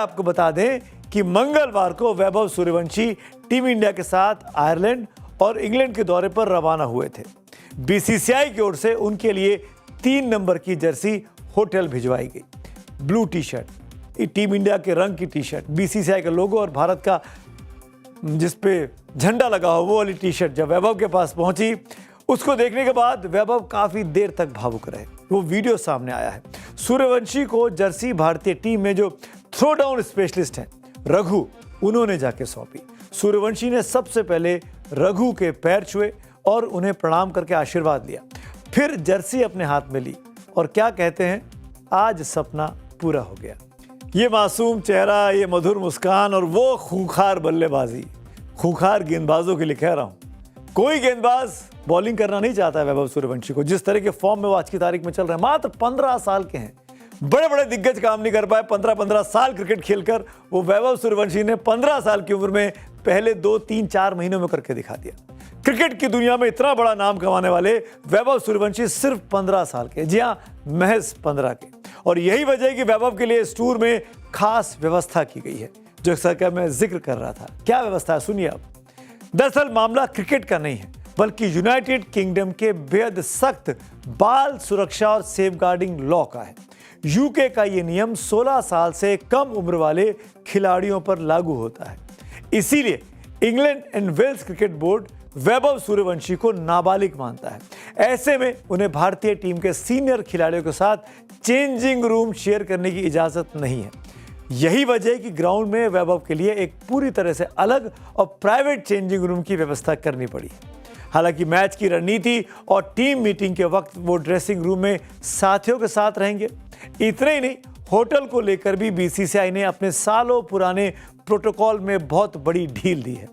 आपको बता दें कि मंगलवार को वैभव सूर्यवंशी टीम इंडिया के साथ आयरलैंड और इंग्लैंड के दौरे पर रवाना हुए थे। बीसीसीआई की ओर से उनके लिए 3 नंबर की जर्सी होटल भिजवाई गई। Blue T shirt, team India के रंग की टी शर्ट, बीसीसीआई का लोगो और भारत का जिस पे झंडा लगा हो वो वाली टी शर्ट जब वैभव के पास पहुंची, उसको देखने के बाद वैभव काफी देर तक भावुक रहे। वो वीडियो सामने आया है। सूर्यवंशी को जर्सी भारतीय टीम में जो थ्रो डाउन स्पेशलिस्ट हैं रघु, उन्होंने जाके सौंपी। सूर्यवंशी ने सबसे पहले रघु के पैर छुए और उन्हें प्रणाम करके आशीर्वाद लिया। फिर जर्सी अपने हाथ में ली और क्या कहते हैं, आज सपना पूरा हो गया। ये मासूम चेहरा, ये मधुर मुस्कान और वो खूंखार बल्लेबाजी, खूंखार गेंदबाजों के लिए कह रहा हूं। कोई गेंदबाज बॉलिंग करना नहीं चाहता है वैभव सूर्यवंशी को। जिस तरह के फॉर्म में वो आज की तारीख में चल रहे हैं, मात्र 15 साल के हैं, बड़े बड़े दिग्गज काम नहीं कर पाए। 15 साल क्रिकेट खेलकर वो वैभव सूर्यवंशी ने 15 साल की उम्र में पहले 2, 3, 4 महीनों में करके दिखा दिया। क्रिकेट की दुनिया में इतना बड़ा नाम कमाने वाले वैभव सूर्यवंशी सिर्फ 15 साल के, जी हाँ, महज 15 के। और यही वजह है कि वैभव के लिए इस टूर में खास व्यवस्था की गई है, जो अक्सर मैं जिक्र कर रहा था। क्या व्यवस्था है, सुनिए आप। दरअसल मामला क्रिकेट का नहीं है, बल्कि यूनाइटेड किंगडम के बेहद सख्त बाल सुरक्षा और सेफगार्डिंग लॉ का है। यूके का ये नियम 16 साल से कम उम्र वाले खिलाड़ियों पर लागू होता है। इसीलिए England and Wales cricket board Vaibhav Suryavanshi को नाबालिग मानता है। ऐसे में उन्हें भारतीय टीम के सीनियर खिलाड़ियों के साथ चेंजिंग रूम शेयर करने की इजाजत नहीं है। यही वजह है कि ग्राउंड में वैभव के लिए एक पूरी तरह से अलग और प्राइवेट चेंजिंग रूम की व्यवस्था करनी पड़ी। हालांकि मैच की रणनीति और टीम मीटिंग के वक्त वो ड्रेसिंग रूम में साथियों के साथ रहेंगे। इतना ही नहीं, होटल को लेकर भी बीसीसीआई ने अपने सालों पुराने प्रोटोकॉल में बहुत बड़ी ढील दी है।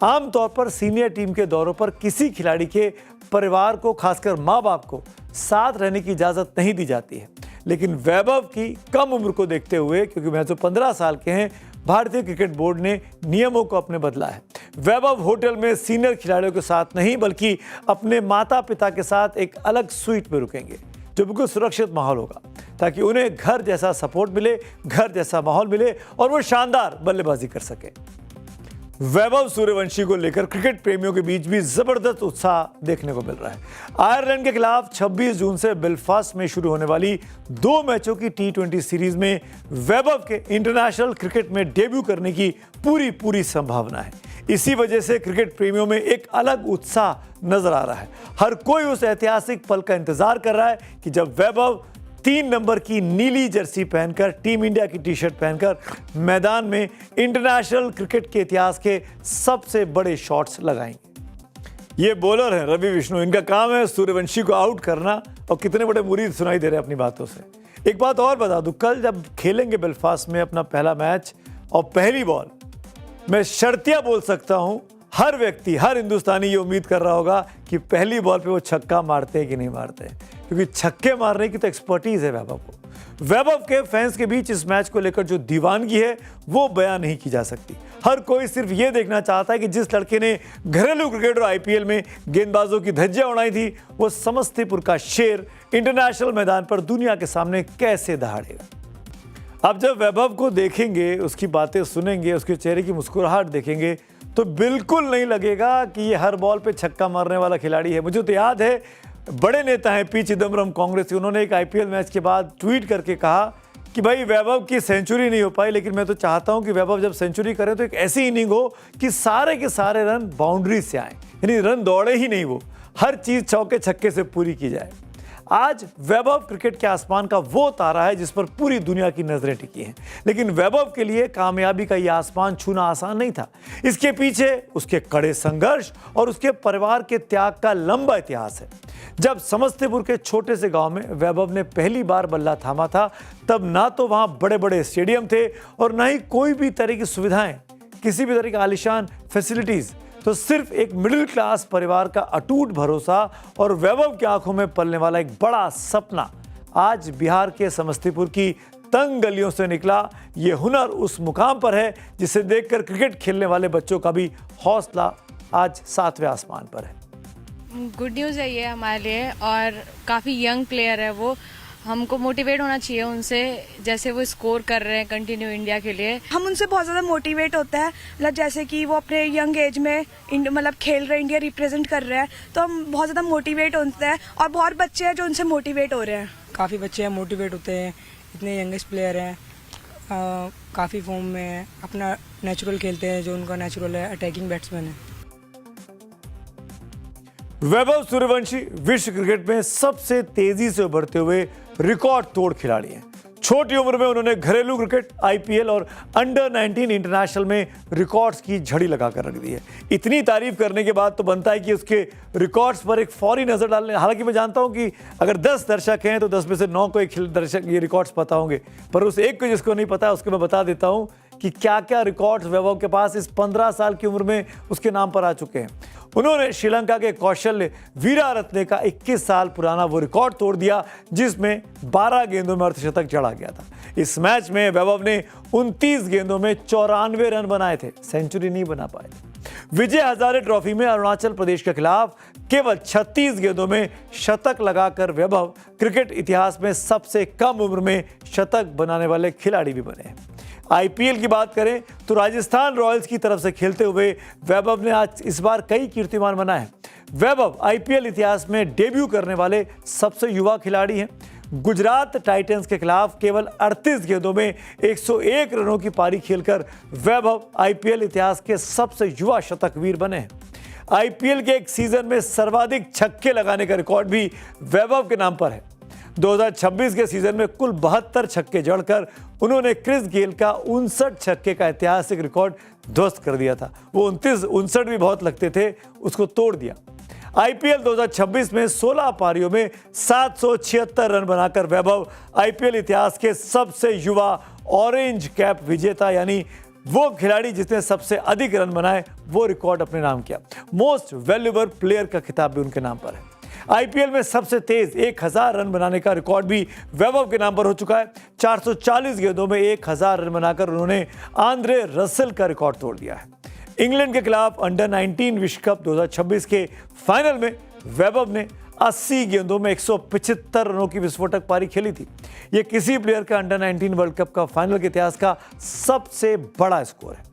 आमतौर पर सीनियर टीम के दौरों पर किसी खिलाड़ी के परिवार को, खासकर माँ बाप को, साथ रहने की इजाज़त नहीं दी जाती है। लेकिन वैभव की कम उम्र को देखते हुए, क्योंकि महज 15 साल के हैं, भारतीय क्रिकेट बोर्ड ने नियमों को अपने बदला है। वैभव होटल में सीनियर खिलाड़ियों के साथ नहीं, बल्कि अपने माता पिता के साथ एक अलग स्वीट में रुकेंगे, जो बिल्कुल सुरक्षित माहौल होगा, ताकि उन्हें घर जैसा सपोर्ट मिले, घर जैसा माहौल मिले और वो शानदार बल्लेबाजी कर सके। वैभव सूर्यवंशी को लेकर क्रिकेट प्रेमियों के बीच भी जबरदस्त उत्साह देखने को मिल रहा है। आयरलैंड के खिलाफ 26 जून से बेलफास्ट में शुरू होने वाली 2 मैचों की T20 सीरीज में वैभव के इंटरनेशनल क्रिकेट में डेब्यू करने की पूरी संभावना है। इसी वजह से क्रिकेट प्रेमियों में एक अलग उत्साह नजर आ रहा है। हर कोई उस ऐतिहासिक पल का इंतजार कर रहा है कि जब वैभव 3 नंबर की नीली जर्सी पहनकर, टीम इंडिया की टी शर्ट पहनकर मैदान में इंटरनेशनल क्रिकेट के इतिहास के सबसे बड़े शॉट्स लगाएंगे। ये बॉलर हैं रवि विष्णु, इनका काम है सूर्यवंशी को आउट करना, और कितने बड़े मुरीद सुनाई दे रहे हैं अपनी बातों से। एक बात और बता दूं, कल जब खेलेंगे बेलफास्ट में अपना पहला मैच और पहली बॉल, मैं शर्तिया बोल सकता हूं, हर व्यक्ति, हर हिंदुस्तानी ये उम्मीद कर रहा होगा कि पहली बॉल पे वो छक्का मारते हैं कि नहीं मारते हैं, क्योंकि छक्के मारने की तो एक्सपर्टीज है वैभव को। वैभव के फैंस के बीच इस मैच को लेकर जो दीवानगी है वो बयान नहीं की जा सकती। हर कोई सिर्फ ये देखना चाहता है कि जिस लड़के ने घरेलू क्रिकेट और आईपीएल में गेंदबाजों की धज्जियां उड़ाई थी, वो समस्तीपुर का शेर इंटरनेशनल मैदान पर दुनिया के सामने कैसे दहाड़ेगा। अब जब वैभव को देखेंगे, उसकी बातें सुनेंगे, उसके चेहरे की मुस्कुराहट देखेंगे, तो बिल्कुल नहीं लगेगा कि ये हर बॉल पे छक्का मारने वाला खिलाड़ी है। मुझे तो याद है, बड़े नेता हैं पी चिदम्बरम, कांग्रेस, उन्होंने एक आईपीएल मैच के बाद ट्वीट करके कहा कि भाई वैभव की सेंचुरी नहीं हो पाई, लेकिन मैं तो चाहता हूं कि वैभव जब सेंचुरी करे तो एक ऐसी इनिंग हो कि सारे के सारे रन बाउंड्री से आए, यानी रन दौड़े ही नहीं, वो हर चीज चौके छक्के से पूरी की जाए। आज वैभव क्रिकेट के आसमान का वो तारा है जिस पर पूरी दुनिया की नजरें टिकी हैं। लेकिन वैभव के लिए कामयाबी का यह आसमान छूना आसान नहीं था। इसके पीछे उसके कड़े संघर्ष और उसके परिवार के त्याग का लंबा इतिहास है। जब समस्तीपुर के छोटे से गांव में वैभव ने पहली बार बल्ला थामा था, तब ना तो वहां बड़े बड़े स्टेडियम थे और ना ही कोई भी तरह की सुविधाएं, किसी भी तरह की आलीशान फैसिलिटीज। तो सिर्फ एक मिडिल क्लास परिवार का अटूट भरोसा और वैभव की आंखों में पलने वाला एक बड़ा सपना आज बिहार के समस्तीपुर की तंग गलियों से निकला। ये हुनर उस मुकाम पर है जिसे देखकर क्रिकेट खेलने वाले बच्चों का भी हौसला आज 7वें आसमान पर है। गुड न्यूज़ है ये हमारे लिए, और काफ़ी यंग प्लेयर है वो। हमको मोटिवेट होना चाहिए उनसे, जैसे वो स्कोर कर रहे हैं कंटिन्यू इंडिया के लिए। हम उनसे बहुत ज़्यादा मोटिवेट होते हैं, मतलब जैसे कि वो अपने यंग एज में मतलब खेल रहे हैं, इंडिया रिप्रेजेंट कर रहे हैं, तो हम बहुत ज़्यादा मोटिवेट होते हैं और बहुत बच्चे हैं जो उनसे मोटिवेट हो रहे हैं। काफ़ी बच्चे हैं मोटिवेट होते हैं, इतने यंगेस्ट प्लेयर हैं, काफ़ी फॉर्म में हैं, अपना नेचुरल खेलते हैं, जो उनका नेचुरल है, अटैकिंग बैट्समैन है। वैभव सूर्यवंशी विश्व क्रिकेट में सबसे तेजी से उभरते हुए रिकॉर्ड तोड़ खिलाड़ी हैं। छोटी उम्र में उन्होंने घरेलू क्रिकेट, आईपीएल और अंडर 19 इंटरनेशनल में रिकॉर्ड्स की झड़ी लगाकर रख दी है। इतनी तारीफ करने के बाद तो बनता है कि उसके रिकॉर्ड्स पर एक फौरी नजर डालने। हालांकि मैं जानता हूं कि अगर 10 दर्शक हैं तो 10 में से 9 को एक दर्शक ये रिकॉर्ड्स पता होंगे, पर उस एक को जिसको नहीं पता उसको मैं बता देता हूं कि क्या क्या रिकॉर्ड्स वैभव के पास इस 15 साल की उम्र में उसके नाम पर आ चुके हैं। उन्होंने श्रीलंका के कौशल्य वीरारत्ने का 21 साल पुराना वो रिकॉर्ड तोड़ दिया जिसमें 12 गेंदों में अर्धशतक जड़ा गया था। इस मैच में वैभव ने 29 गेंदों में 94 रन बनाए थे, सेंचुरी नहीं बना पाए थे। विजय हजारे ट्रॉफी में अरुणाचल प्रदेश के खिलाफ केवल 36 गेंदों में शतक लगाकर वैभव क्रिकेट इतिहास में सबसे कम उम्र में शतक बनाने वाले खिलाड़ी भी बने हैं। आईपीएल की बात करें तो राजस्थान रॉयल्स की तरफ से खेलते हुए वैभव ने आज इस बार कई कीर्तिमान बनाए हैं। वैभव आईपीएल इतिहास में डेब्यू करने वाले सबसे युवा खिलाड़ी हैं। गुजरात टाइटंस के खिलाफ केवल 38 गेंदों में 101 रनों की पारी खेलकर वैभव आईपीएल इतिहास के सबसे युवा शतकवीर बने हैं। आईपीएल के एक सीजन में सर्वाधिक छक्के लगाने का रिकॉर्ड भी वैभव के नाम पर है। 2026 के सीजन में कुल 72 छक्के जड़कर उन्होंने क्रिस गेल का 59 छक्के का ऐतिहासिक रिकॉर्ड ध्वस्त कर दिया था। वो 59 भी बहुत लगते थे, उसको तोड़ दिया। आईपीएल 2026 में 16 पारियों में 776 रन बनाकर वैभव आईपीएल इतिहास के सबसे युवा ऑरेंज कैप विजेता, यानी वो खिलाड़ी जिसने सबसे अधिक रन बनाए, वो रिकॉर्ड अपने नाम किया। मोस्ट वैल्यूएबल प्लेयर का खिताब भी उनके नाम पर है। आईपीएल में सबसे तेज 1000 रन बनाने का रिकॉर्ड भी वैभव के नाम पर हो चुका है। 440 गेंदों में 1000 रन बनाकर उन्होंने आंद्रे रसेल का रिकॉर्ड तोड़ दिया है। इंग्लैंड के खिलाफ अंडर 19 विश्व कप 2026 के फाइनल में वैभव ने 80 गेंदों में 175 रनों की विस्फोटक पारी खेली थी। यह किसी प्लेयर का अंडर 19 वर्ल्ड कप का फाइनल के इतिहास का सबसे बड़ा स्कोर है।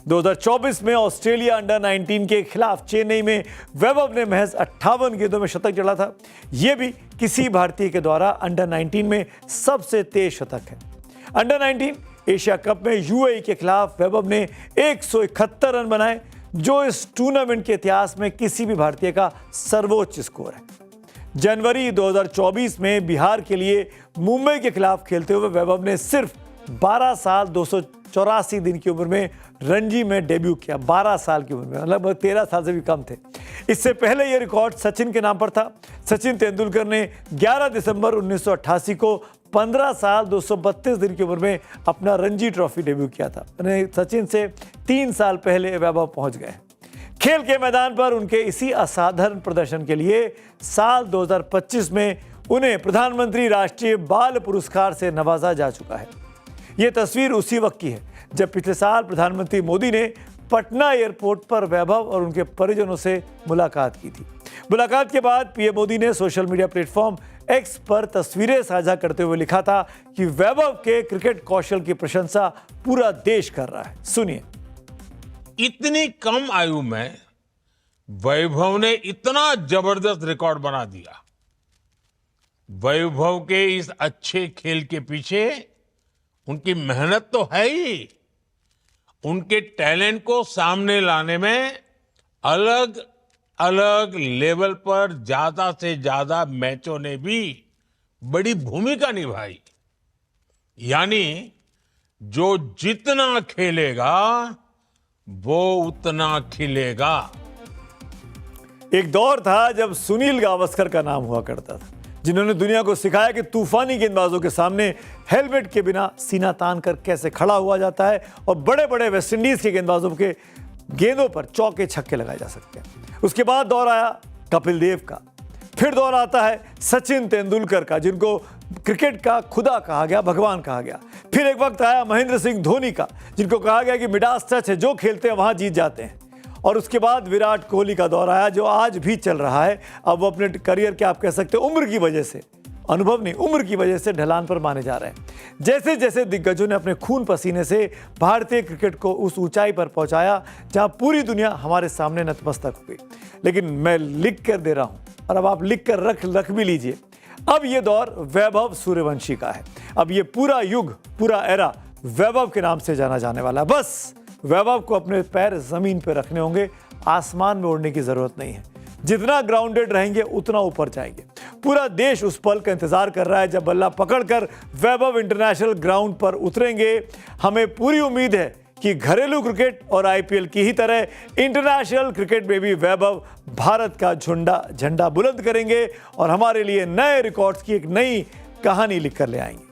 2024 में ऑस्ट्रेलिया अंडर 19 के खिलाफ चेन्नई में वैभव ने महज 58 गेंदों में शतक जड़ा था। यह भी किसी भारतीय के द्वारा अंडर 19 में सबसे तेज शतक है। अंडर 19 एशिया कप में यूएई के खिलाफ वैभव ने 171 रन बनाए, जो इस टूर्नामेंट के इतिहास में किसी भी भारतीय का सर्वोच्च स्कोर है। जनवरी 2024 में बिहार के लिए मुंबई के खिलाफ खेलते हुए वैभव ने सिर्फ 12 साल 284 दिन की उम्र में रणजी में डेब्यू किया। 12 साल की उम्र में, लगभग 13 साल से भी कम थे। इससे पहले यह रिकॉर्ड सचिन के नाम पर था। सचिन तेंदुलकर ने 11 दिसंबर 1988 को 15 साल 232 दिन की उम्र में अपना रणजी ट्रॉफी डेब्यू किया था। सचिन से 3 साल पहले वैभव पहुंच गए। खेल के मैदान पर उनके इसी असाधारण प्रदर्शन के लिए साल 2025 में उन्हें प्रधानमंत्री राष्ट्रीय बाल पुरस्कार से नवाजा जा चुका है। यह तस्वीर उसी वक्त की है जब पिछले साल प्रधानमंत्री मोदी ने पटना एयरपोर्ट पर वैभव और उनके परिजनों से मुलाकात की थी। मुलाकात के बाद पीएम मोदी ने सोशल मीडिया प्लेटफॉर्म एक्स पर तस्वीरें साझा करते हुए लिखा था कि वैभव के क्रिकेट कौशल की प्रशंसा पूरा देश कर रहा है। सुनिए। इतनी कम आयु में वैभव ने इतना जबरदस्त रिकॉर्ड बना दिया। वैभव के इस अच्छे खेल के पीछे उनकी मेहनत तो है ही, उनके टैलेंट को सामने लाने में अलग अलग लेवल पर ज्यादा से ज्यादा मैचों ने भी बड़ी भूमिका निभाई। यानी जो जितना खेलेगा वो उतना खिलेगा। एक दौर था जब सुनील गावस्कर का नाम हुआ करता था, जिन्होंने दुनिया को सिखाया कि तूफानी गेंदबाजों के सामने हेलमेट के बिना सीना तान कर कैसे खड़ा हुआ जाता है और बड़े बड़े वेस्टइंडीज के गेंदबाजों के गेंदों पर चौके छक्के लगाए जा सकते हैं। उसके बाद दौर आया कपिल देव का, फिर दौर आता है सचिन तेंदुलकर का, जिनको क्रिकेट का खुदा कहा गया, भगवान कहा गया। फिर एक वक्त आया महेंद्र सिंह धोनी का, जिनको कहा गया कि मिडास टच है, जो खेलते हैं वहां जीत जाते हैं। और उसके बाद विराट कोहली का दौर आया, जो आज भी चल रहा है। अब वो अपने करियर के, आप कह सकते हैं उम्र की वजह से अनुभव नहीं, उम्र की वजह से ढलान पर माने जा रहे हैं। जैसे जैसे दिग्गजों ने अपने खून पसीने से भारतीय क्रिकेट को उस ऊंचाई पर पहुंचाया जहां पूरी दुनिया हमारे सामने नतमस्तक हो गई। लेकिन मैं लिख कर दे रहा हूं और अब आप लिख कर रख भी लीजिए, अब ये दौर वैभव सूर्यवंशी का है। अब ये पूरा युग, पूरा एरा वैभव के नाम से जाना जाने वाला है। बस वैभव को अपने पैर जमीन पर रखने होंगे, आसमान में उड़ने की जरूरत नहीं है। जितना ग्राउंडेड रहेंगे उतना ऊपर जाएंगे। पूरा देश उस पल का इंतजार कर रहा है जब बल्ला पकड़कर वैभव इंटरनेशनल ग्राउंड पर उतरेंगे। हमें पूरी उम्मीद है कि घरेलू क्रिकेट और आईपीएल की ही तरह इंटरनेशनल क्रिकेट में भी वैभव भारत का झंडा बुलंद करेंगे और हमारे लिए नए रिकॉर्ड्स की एक नई कहानी लिखकर ले आएंगे।